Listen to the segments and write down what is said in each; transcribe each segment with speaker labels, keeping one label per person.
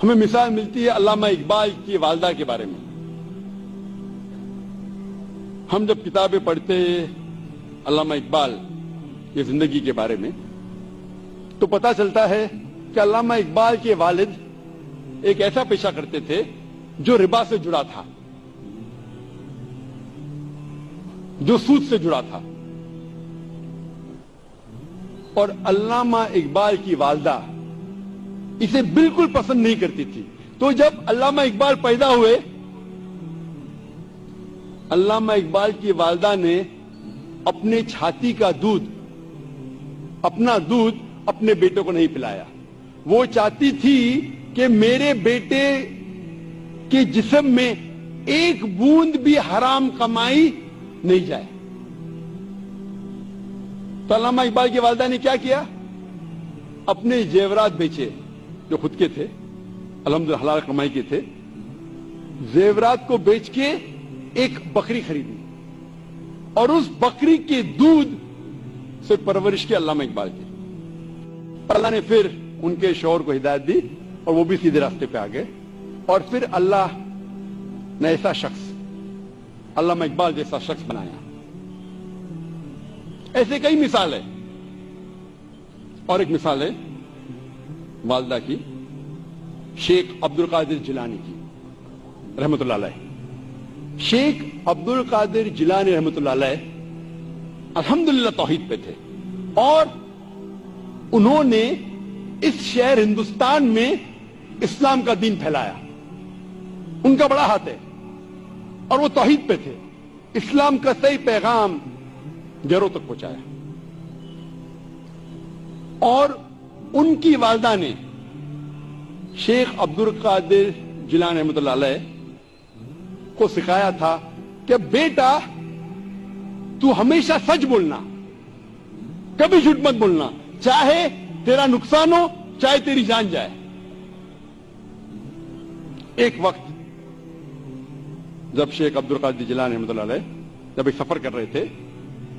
Speaker 1: ہمیں مثال ملتی ہے علامہ اقبال کی والدہ کے بارے میں. ہم جب کتابیں پڑھتے علامہ اقبال کی زندگی کے بارے میں تو پتہ چلتا ہے کہ علامہ اقبال کے والد ایک ایسا پیشہ کرتے تھے جو ربا سے جڑا تھا، جو سود سے جڑا تھا. اور علامہ اقبال کی والدہ اسے بالکل پسند نہیں کرتی تھی. تو جب علامہ اقبال پیدا ہوئے، علامہ اقبال کی والدہ نے اپنے چھاتی کا دودھ، اپنا دودھ اپنے بیٹے کو نہیں پلایا. وہ چاہتی تھی کہ میرے بیٹے کے جسم میں ایک بوند بھی حرام کمائی نہیں جائے. تو علامہ اقبال کی والدہ نے کیا کیا؟ اپنے زیورات بیچے جو خود کے تھے، الحمدللہ حلال کمائی کے تھے. زیورات کو بیچ کے ایک بکری خریدی اور اس بکری کے دودھ سے پرورش کی علامہ اقبال کی. اللہ نے پھر ان کے شوہر کو ہدایت دی اور وہ بھی سیدھے راستے پہ آ گئے. اور پھر اللہ نے ایسا شخص، علامہ اقبال جیسا شخص بنایا. ایسے کئی مثال ہے. اور ایک مثال ہے والدہ کی، شیخ عبد القادر جیلانی کی رحمت اللہ علیہ. شیخ عبد القادر جیلانی رحمت اللہ علیہ الحمدللہ توحید پہ تھے اور انہوں نے اس شہر ہندوستان میں اسلام کا دین پھیلایا. ان کا بڑا ہاتھ ہے اور وہ توحید پہ تھے. اسلام کا صحیح پیغام گھروں تک پہنچایا. اور ان کی والدہ نے شیخ عبد القادر جیلانی رحمۃ اللہ علیہ کو سکھایا تھا کہ بیٹا تو ہمیشہ سچ بولنا، کبھی جھوٹ مت بولنا، چاہے تیرا نقصان ہو چاہے تیری جان جائے. ایک وقت جب شیخ عبد القادر جیلانی رحمۃ اللہ علیہ جب ایک سفر کر رہے تھے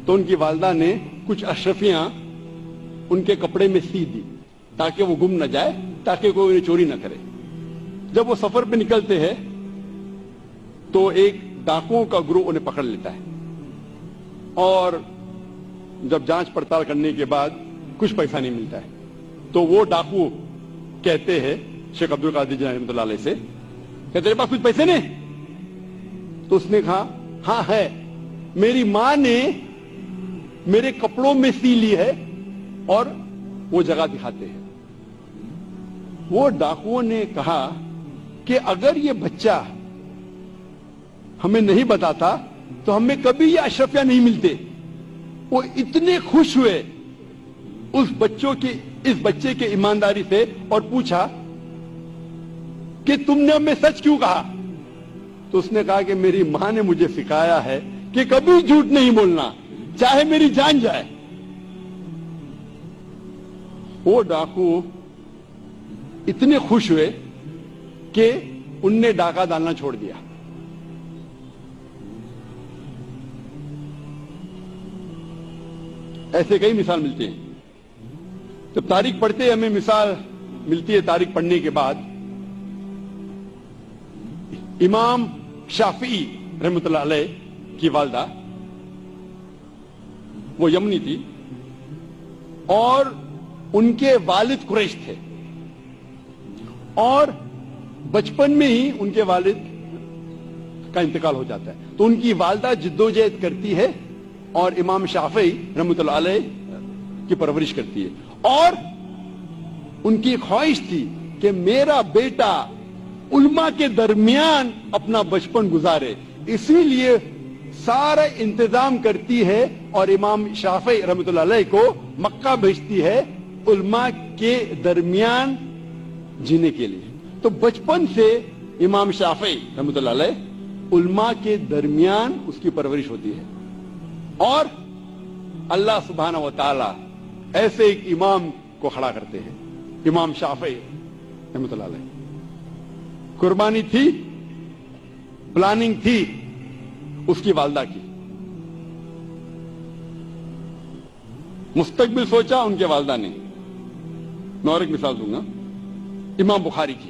Speaker 1: تو ان کی والدہ نے کچھ اشرفیاں ان کے کپڑے میں سی دی تاکہ وہ گم نہ جائے، تاکہ کوئی انہیں چوری نہ کرے. جب وہ سفر پہ نکلتے ہیں تو ایک ڈاکوؤں کا گروہ انہیں پکڑ لیتا ہے اور جب جانچ پڑتال کرنے کے بعد کچھ پیسہ نہیں ملتا ہے تو وہ ڈاکو کہتے ہیں شیخ عبد القادر جیلانی رحمۃ اللہ علیہ سے کہ تیرے پاس کچھ پیسے نہیں؟ تو اس نے کہا ہاں ہے، میری ماں نے میرے کپڑوں میں سی لی ہے. اور وہ جگہ دکھاتے ہیں. وہ ڈاکوؤں نے کہا کہ اگر یہ بچہ ہمیں نہیں بتاتا تو ہمیں کبھی یہ اشرفیہ نہیں ملتے. وہ اتنے خوش ہوئے اس بچے کے ایمانداری سے اور پوچھا کہ تم نے ہمیں سچ کیوں کہا؟ تو اس نے کہا کہ میری ماں نے مجھے سکھایا ہے کہ کبھی جھوٹ نہیں بولنا چاہے میری جان جائے. وہ ڈاکو اتنے خوش ہوئے کہ ان نے ڈاکہ ڈالنا چھوڑ دیا. ایسے کئی مثال ملتے ہیں. جب تاریخ پڑھتے ہمیں مثال ملتی ہے تاریخ پڑھنے کے بعد. امام شافعی رحمۃ اللہ علیہ کی والدہ وہ یمنی تھی اور ان کے والد قریش تھے اور بچپن میں ہی ان کے والد کا انتقال ہو جاتا ہے. تو ان کی والدہ جدوجہد کرتی ہے اور امام شافعی رحمۃ اللہ علیہ کی پرورش کرتی ہے. اور ان کی خواہش تھی کہ میرا بیٹا علماء کے درمیان اپنا بچپن گزارے، اسی لیے سارا انتظام کرتی ہے اور امام شافعی رحمۃ اللہ علیہ کو مکہ بھیجتی ہے علماء کے درمیان جینے کے لیے. تو بچپن سے امام شافعی رحمۃ اللہ علیہ علماء کے درمیان اس کی پرورش ہوتی ہے. اور اللہ سبحانہ و تعالی ایسے ایک امام کو کھڑا کرتے ہیں، امام شافعی رحمۃ اللہ علیہ. قربانی تھی، پلاننگ تھی اس کی والدہ کی، مستقبل سوچا ان کے والدہ نے. میں اور ایک مثال دوں گا امام بخاری کی.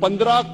Speaker 1: 15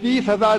Speaker 1: 30,000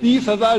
Speaker 1: 30,000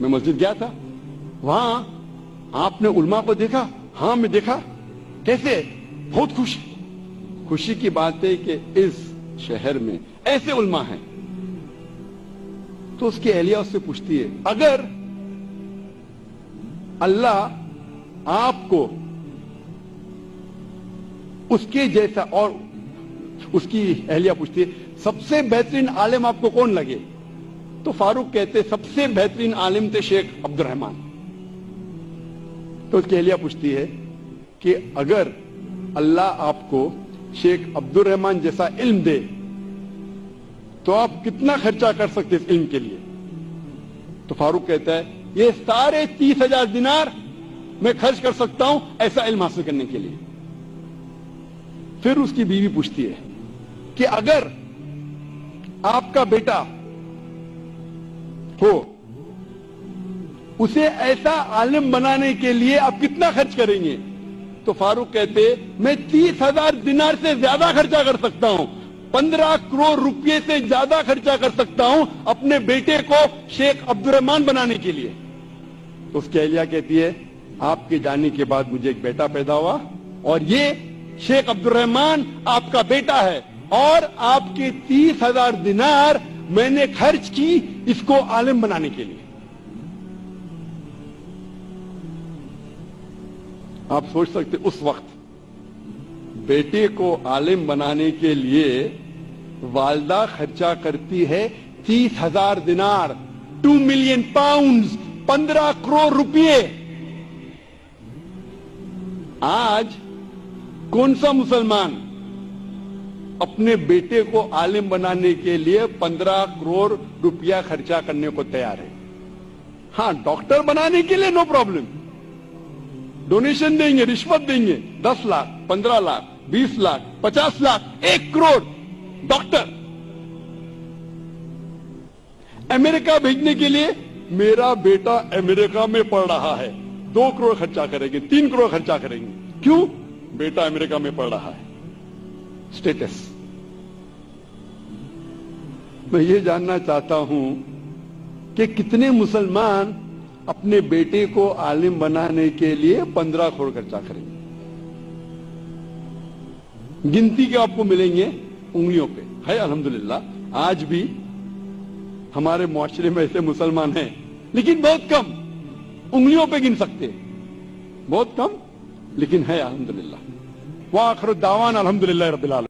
Speaker 1: میں مسجد گیا تھا, وہاں آپ نے علماء کو دیکھا؟ ہاں میں دیکھا. کیسے؟ بہت خوشی کی بات ہے کہ اس شہر میں ایسے علماء ہیں. تو اس کی اہلیہ اس سے پوچھتی ہے, اگر اللہ آپ کو اس کے جیسا, اور اس کی اہلیہ پوچھتی ہے سب سے بہترین عالم آپ کو کون لگے؟ تو فاروق کہتے سب سے بہترین عالم تھے شیخ عبد الرحمان. تو اس کی اہلیہ پوچھتی ہے کہ اگر اللہ آپ کو شیخ عبد الرحمان جیسا علم دے تو آپ کتنا خرچہ کر سکتے اس علم کے لیے؟ تو فاروق کہتا ہے یہ سارے 30,000 دینار میں خرچ کر سکتا ہوں ایسا علم حاصل کرنے کے لیے. پھر اس کی بیوی پوچھتی ہے کہ اگر آپ کا بیٹا ہو, اسے ایسا عالم بنانے کے لیے آپ کتنا خرچ کریں گے؟ تو فاروق کہتے میں 30,000 دینار سے زیادہ خرچہ کر سکتا ہوں, 15 کروڑ روپے سے زیادہ خرچہ کر سکتا ہوں اپنے بیٹے کو شیخ عبد الرحمان بنانے کے لیے. تو اس کی اہلیہ کہتی ہے آپ کے جانے کے بعد مجھے ایک بیٹا پیدا ہوا اور یہ شیخ عبد الرحمان آپ کا بیٹا ہے, اور آپ کے 30,000 دینار میں نے خرچ کی اس کو عالم بنانے کے لیے. آپ سوچ سکتے اس وقت بیٹے کو عالم بنانے کے لیے والدہ خرچہ کرتی ہے 30,000 دینار, 2 ملین پاؤنڈز, 15 کروڑ روپے. آج کون سا مسلمان اپنے بیٹے کو عالم بنانے کے لیے 15 کروڑ روپیہ خرچہ کرنے کو تیار ہے؟ ہاں, ڈاکٹر بنانے کے لیے نو پرابلم, ڈونیشن دیں گے, رشوت دیں گے, 10 لاکھ, 15 لاکھ, 20 لاکھ, 50 لاکھ, 1 کروڑ ڈاکٹر. امریکہ بھیجنے کے لیے میرا بیٹا امریکہ میں پڑھ رہا ہے, 2 کروڑ خرچہ کریں گے, 3 کروڑ خرچہ کریں گے. کیوں؟ بیٹا امریکہ میں پڑھ رہا ہے. اسٹیٹس. میں یہ جاننا چاہتا ہوں کہ کتنے مسلمان اپنے بیٹے کو عالم بنانے کے لیے 15 کروڑ خرچہ کریں گے؟ گنتی کے آپ کو ملیں گے انگلیوں پہ. ہے الحمدللہ آج بھی ہمارے معاشرے میں ایسے مسلمان ہیں, لیکن بہت کم, انگلیوں پہ گن سکتے, بہت کم, لیکن ہے الحمدللہ. وآخر الدعوانا الحمدللہ رب العالمین.